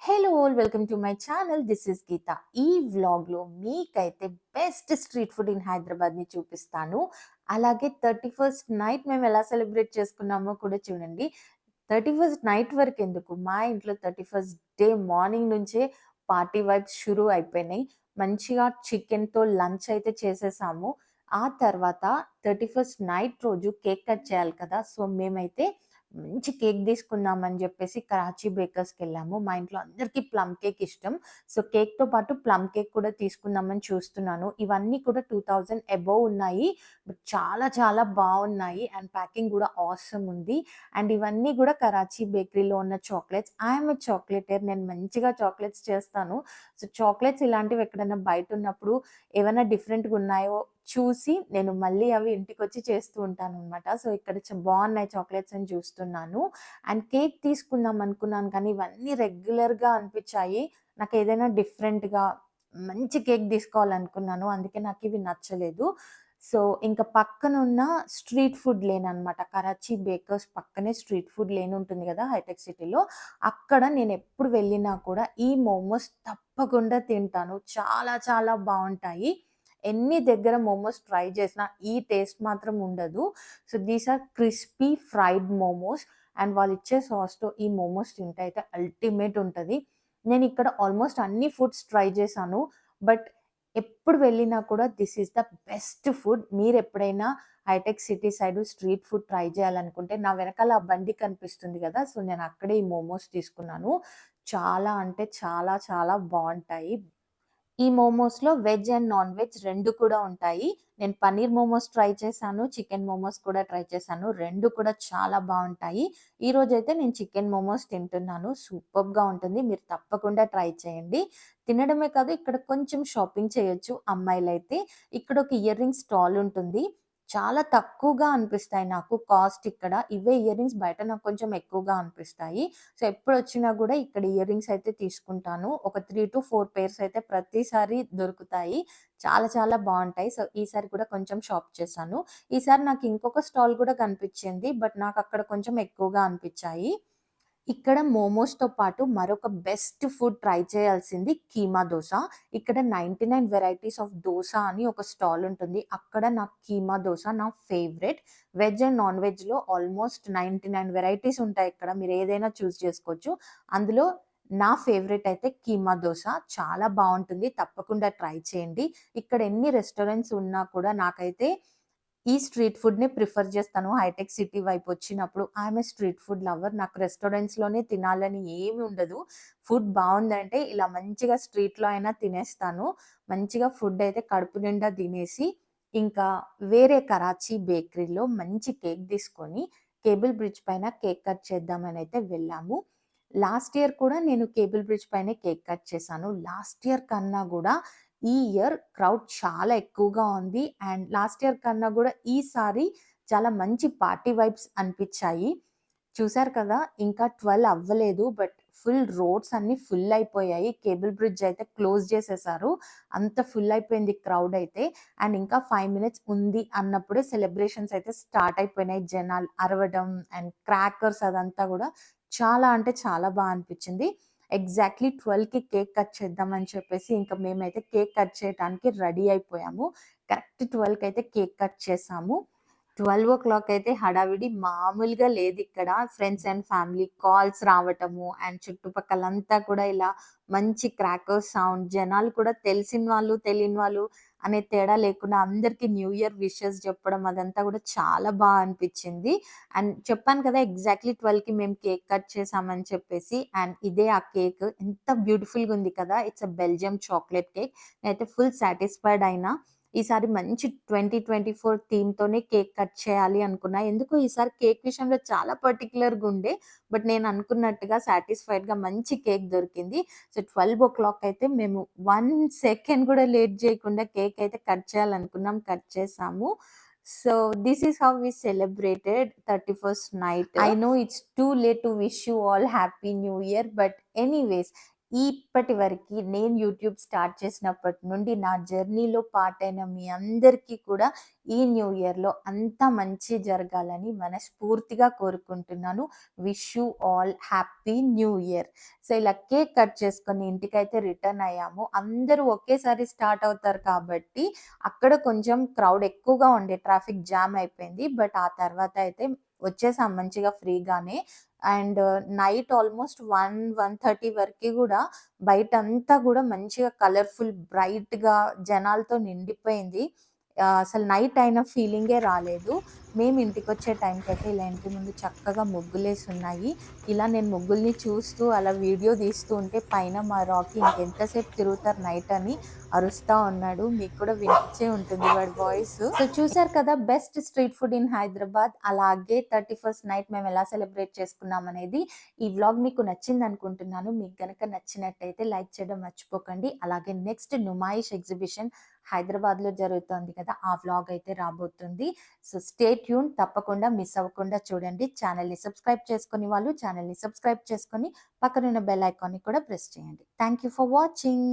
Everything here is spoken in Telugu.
Hello all welcome to my channel. This is Geeta. ఈ వ్లాగ్లో మీకైతే బెస్ట్ స్ట్రీట్ ఫుడ్ ఇన్ హైదరాబాద్ని చూపిస్తాను. అలాగే 31st నైట్ మేము ఎలా సెలబ్రేట్ చేసుకున్నామో కూడా చూడండి. 31st నైట్ వరకు ఎందుకు, మా ఇంట్లో 31st డే మార్నింగ్ నుంచే పార్టీ వైబ్స్ షురూ అయిపోయినాయి. మంచిగా చికెన్తో లంచ్ అయితే చేసేసాము. ఆ తర్వాత 31st నైట్ రోజు కేక్ కట్ చేయాలి కదా, సో మేమైతే మంచి కేక్ తీసుకుందామని చెప్పేసి కరాచీ బేకర్స్‌కెళ్ళాము. మా ఇంట్లో అందరికీ ప్లమ్ కేక్ ఇష్టం. సో కేక్‌తో పాటు ప్లమ్ కేక్ కూడా తీసుకుందామని చూస్తున్నాను. ఇవన్నీ కూడా 2000 అబోవ్ ఉన్నాయి. బట్ చాలా చాలా బావున్నాయి అండ్ ప్యాకింగ్ కూడా ఆసమ్ ఉంది. అండ్ ఇవన్నీ కూడా కరాచీ బేకరీలో ఉన్న chocolates. I am a chocolatier. నేను మంచిగా చాక్లెట్స్ చేస్తాను. సో చాక్లెట్స్ ఇలాంటివి ఎక్కడైనా బయట ఉన్నప్పుడు ఏవైనా డిఫరెంట్‌గా ఉన్నాయో చూసి నేను మళ్ళీ అవి ఇంటికొచ్చి చేస్తూ ఉంటాననమాట. సో ఇక్కడ బావున్నాయి చాక్లెట్స్ అని చూస్తున్నాను. అండ్ కేక్ తీసుకుందాం అనుకున్నాను కానీ ఇవన్నీ రెగ్యులర్‌గా అనిపిచ్చాయి. నాకేదైనా డిఫరెంట్‌గా మంచి కేక్ తీసుకోవాలనుకున్నాను. అందుకే నాకివి నచ్చలేదు. సో ఇంక పక్కనున్న స్ట్రీట్ ఫుడ్ లేన్ అనమాట. కరాచీ బేకర్స్ పక్కనే స్ట్రీట్ ఫుడ్ లేన్ ఉంటుంది గదా, హైటెక్ సిటీలో. అక్కడ నేనెప్పుడు వెళ్ళినా కూడా ఈ మోమోస్ తప్పకుండా తింటాను. చాలా చాలా బావుంటాయి. ఎన్ని దగ్గర మోమోస్ ట్రై చేసినా ఈ టేస్ట్ మాత్రం ఉండదు. So these are crispy fried momos and వాళ్ళిచ్చే సాస్‌తో ఈ మోమోస్ తింటే అయితే అల్టిమేట్ ఉంటది. నేనిక్కడ ఆల్మోస్ట్ అన్ని ఫుడ్స్ ట్రై చేశాను. బట్ ఎప్పుడు వెళ్ళినా కూడా this is the best food. మీరెప్పుడైనా హైటెక్ City side street food try చేయాలనుకుంటే నా వెనకాల ఆ బండి కనిపిస్తుంది గదా, సో నేనక్కడే ఈ మోమోస్ తీసుకున్నాను. చాలా అంటే చాలా చాలా బావుంటాయి. ఈ మోమోస్‌లో వెజ్ అండ్ నాన్ వెజ్ 2 కూడా ఉంటాయి. నేను పన్నీర్ మోమోస్ ట్రై చేశాను. చికెన్ మోమోస్ కూడా ట్రై చేశాను. 2 కూడా చాలా బావుంటాయి. ఈరోజైతే నేను చికెన్ మోమోస్ తింటున్నాను. సూపర్బ్‌గా ఉంటుంది. మీరు తప్పకుండా ట్రై చేయండి. తినడమే కాదు, ఇక్కడ కొంచెం షాపింగ్ చేయొచ్చు అమ్మాయిలైతే. ఇక్కడ ఒక ఇయర్ రింగ్ స్టాల్ ఉంటుంది. చాలా తక్కువగా అనిపిస్తాయి నాకు కాస్ట్ ఇక్కడ. ఇవే ఇయర్ రింగ్స్ బయట నాకు కొంచెం ఎక్కువగా అనిపిస్తాయి. సో ఎప్పుడొచ్చినా గూడా ఇక్కడ ఇయర్ రింగ్స్ అయితే తీసుకుంటాను. ఒక 3-4 పెయిర్స్ అయితే ప్రతిసారి దొరుకుతాయి. చాలా చాలా బావుంటాయి. సో ఈసారి కూడా కొంచెం షాప్ చేశాను. ఈసారి నాకు ఇంకొక స్టాల్ కూడా కనిపిచ్చింది. బట్ నాకక్కడ కొంచెం ఎక్కువగా అనిపిచ్చాయి. ఇక్కడ మోమోస్‌తో పాటు మరొక బెస్ట్ ఫుడ్ ట్రై చేయాల్సింది కీమా దోస. ఇక్కడ 99 వెరైటీస్ ఆఫ్ దోస అని ఒక స్టాల్ ఉంటుంది. అక్కడ నాకు కీమా దోస నా ఫేవరెట్. వెజ్ అండ్ నాన్ వెజ్‌లో ఆల్మోస్ట్ 99 వెరైటీస్ ఉంటాయి ఇక్కడ. మీరేదైనా చూజ్ చేసుకోవచ్చు. అందులో నా ఫేవరెట్ అయితే కీమా దోస. చాలా బావుంటుంది. తప్పకుండా ట్రై చేయండి. ఇక్కడ ఎన్ని రెస్టారెంట్స్ ఉన్నా కూడా నాకైతే ఈ స్ట్రీట్ ఫుడ్‌ని ప్రిఫర్ చేస్తాను. హైటెక్ సిటీ వైపొచ్చినప్పుడు I am a street food lover. నాకు రెస్టారెంట్స్‌లోనే తినాలని ఏమి ఉండదు. ఫుడ్ బావుందంటే ఇలా మంచిగా స్ట్రీట్‌లో అయినా తినేస్తాను. మంచిగా ఫుడ్ అయితే కడుపు నిండా తినేసి, ఇంకా వేరే కరాచీ బేకరీలో మంచి కేక్ తీసుకొని, కేబుల్ బ్రిడ్జ్ పైన కేక్ కట్ చేద్దామనైతే వెళ్ళాము. లాస్ట్ ఇయర్ కూడా నేను కేబుల్ బ్రిడ్జ్ పైనే కేక్ కట్ చేశాను. లాస్ట్ ఇయర్ కన్నా గూడా ఈ ఇయర్ క్రౌడ్ చాలా ఎక్కువగా ఉంది. అండ్ లాస్ట్ ఇయర్ కన్నా గూడా ఈసారి చాలా మంచి పార్టీ వైబ్స్ అనిపిచ్చాయి. చూసారు కదా, ఇంకా 12 అవ్వలేదు. బట్ ఫుల్ రోడ్స్ అన్నీ ఫుల్ అయిపోయాయి. కేబుల్ బ్రిడ్జ్ అయితే క్లోజ్ చేసేసారు. అంత ఫుల్ అయిపోయింది క్రౌడ్ అయితే. అండ్ ఇంకా 5 మినిట్స్ ఉంది అన్నప్పుడే సెలబ్రేషన్స్ అయితే స్టార్ట్ అయిపోయినాయి. జనాలు అరవడం అండ్ క్రాకర్స్ అదంతా గూడా చాలా అంటే చాలా అనిపిచ్చింది. ఎగ్జాక్ట్‌లీ 12కి కేక్ కట్ చేద్దామని చెప్పేసి ఇంక మేమైతే కేక్ కట్ చేయటానికి రెడీ అయిపోయాము. కరెక్ట్ 12కి అయితే కేక్ కట్ చేసాము. 12:00 అయితే హడావిడి మామూలుగా లేదిక్కడ. ఫ్రెండ్స్ అండ్ ఫ్యామిలీ కాల్స్ రావటము అండ్ చుట్టుపక్కలంతా కూడా ఇలా మంచి క్రాకర్స్ సౌండ్, జనాలు కూడా తెలిసిన వాళ్ళు, తెలియని వాళ్ళు అనే తేడా లేకుండా అందరికి న్యూ ఇయర్ విషెస్ చెప్పడం అదంతా కూడా చాలా అనిపిచ్చింది. అండ్ చెప్పాను కదా, ఎగ్జాక్ట్‌లీ 12కి మేము కేక్ కట్ చేసామని చెప్పేసి. అండ్ ఇదే ఆ కేక్ ఎంత బ్యూటిఫుల్‌గా ఉంది కదా! It's a Belgium chocolate cake. నేనైతే ఫుల్ సాటిస్ఫైడ్ అయినా. ఈసారి మంచి 2024 థీమ్‌తోనే కేక్ కట్ చేయాలి అనుకున్నా. ఎందుకో ఈసారి కేక్ విషయంలో చాలా పర్టిక్యులర్‌గా ఉండే. బట్ నేను అనుకున్నట్టుగా సాటిస్ఫైడ్‌గా మంచి కేక్ దొరికింది. సో 12:00 అయితే మేము 1 సెకండ్ కూడా లేట్ చేయకుండా కేక్ అయితే కట్ చేయాలనుకున్నాం. కట్ చేసాము. So this is how we celebrated 31st night. I know it's too late to wish you all happy new year. But anyways, ఇప్పటి వరకి నేను యూట్యూబ్ స్టార్ట్ చేసినప్పటి నుండి నా జర్నీలో పార్టయిన మీ అందరికీ కూడా ఈ న్యూ ఇయర్‌లో అంతా మంచి జరగాలని మనస్ఫూర్తిగా కోరుకుంటున్నాను. Wish you all happy new year. So, ఇలా కేక్ కట్ చేసుకొని ఇంటికైతే రిటర్న్ అయ్యాము. అందరూ ఒకేసారి స్టార్ట్ అవుతారు కాబట్టి అక్కడ కొంచెం క్రౌడ్ ఎక్కువగా ఉండే ట్రాఫిక్ జామ్ అయిపోయింది. బట్ ఆ తర్వాత అయితే వచ్చేసాం మంచిగా ఫ్రీగానే. అండ్ నైట్ ఆల్మోస్ట్ 1:30 వరకి గూడా బయటంతా గూడా మంచిగా కలర్‌ఫుల్ బ్రైట్‌గా జనాలతో నిండిపోయింది. అసలు నైట్ అయిన ఫీలింగే రాలేదు. మేము ఇంటికొచ్చే టైంకయితే ఇలా ఇంటి ముందు చక్కగా ముగ్గులేసున్నాయి. ఇలా నేను ముగ్గుల్ని చూస్తూ అలా వీడియో తీస్తూ ఉంటే పైన మా రాకీ ఇంకెంతసేపు తిరుగుతారు నైట్ అని అరుస్తా ఉన్నాడు. మీకు కూడా వినిపించే ఉంటుంది వాడి వాయిసు. సో, చూసారు కదా best street food in Hyderabad. అలాగే 31st నైట్ మేమెలా సెలబ్రేట్ చేసుకున్నామనేది. ఈ వ్లాగ్ మీకు నచ్చిందనుకుంటున్నాను. మీకు గనక నచ్చినట్టయితే లైక్ చేయడం మర్చిపోకండి. అలాగే నెక్స్ట్ నుమాయిష్ ఎగ్జిబిషన్ హైదరాబాద్‌లో జరుగుతోంది కదా! ఆ వ్లాగ్ అయితే రాబోతుంది. సో, స్టే ట్యూన్ తప్పకుండా మిస్ అవ్వకుండా చూడండి. ఛానెల్‌ని సబ్స్క్రైబ్ చేసుకొని వాళ్ళు ఛానెల్‌ని సబ్స్క్రైబ్ చేసుకొని పక్కనున్న బెల్ ఐకాన్‌ని కూడా ప్రెస్ చేయండి. Thank you for watching.